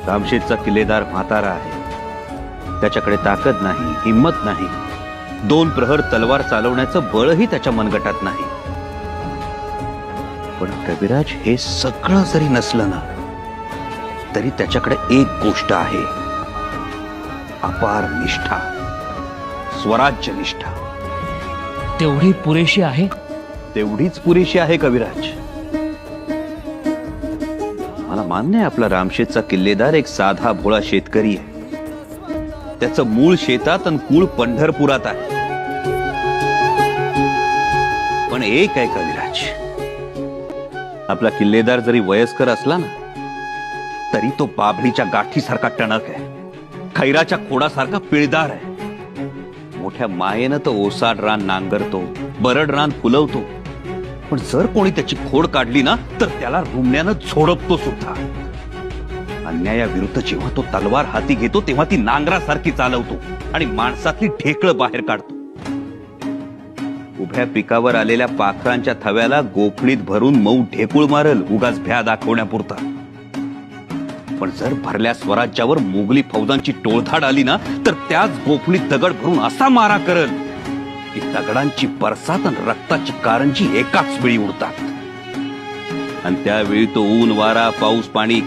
रामशेतचा किल्लेदार म्हातारा आहे, त्याच्याकडे ताकद नाही, हिम्मत नाही, 2 प्रहर तलवार चालवण्याचं बळही त्याच्या मनगटात नाही. पण कविराज हे सगळं जरी नसलं ना, तरी त्याच्याकडे एक गोष्ट आहे, अपार निष्ठा, स्वराज्य निष्ठा. तेवढी पुरेशी आहे? तेवढीच पुरेशी आहे कविराज. मला मान्य आहे आपला रामशेतचा किल्लेदार एक साधा भोळा शेतकरी आहे, त्याचं मूळ शेतात आणि कुळ पंढरपुरात आहे. पण एक आहे कविराज, आपला किल्लेदार जरी वयस्कर असला ना, तरी तो बाभळीच्या गाठीसारखा टणक आहे, खैराच्या खोडासारखा पिळदार आहे. मोठ्या मायेनं तो ओसाड रान नांगरतो, बरड रान फुलवतो, पण जर कोणी त्याची खोड काढली ना, तर त्याला रुमण्यानं झोडपतो सुद्धा. अन्यायाविरुद्ध जेव्हा तो तलवार हाती घेतो, तेव्हा ती नांगरासारखी चालवतो आणि माणसातली ढेकळं बाहेर काढतो. उभ्या पिकावर आलेल्या पाखरांच्या थव्याला गोफणीत भरून मऊ ढेकूळ मारल, उगाच भ्या दाखवण्यापुरता. पण जर भरल्या स्वराज्यावर मोगली फौजांची टोळधाड आली ना, तर त्याच गोफणीत दगड भरून असा मारा करल की दगडांची परसात आणि रक्ताची कारंजी एकाच वेळी उडतात. आणि त्यावेळी तो ऊन वारा पाऊस पाणी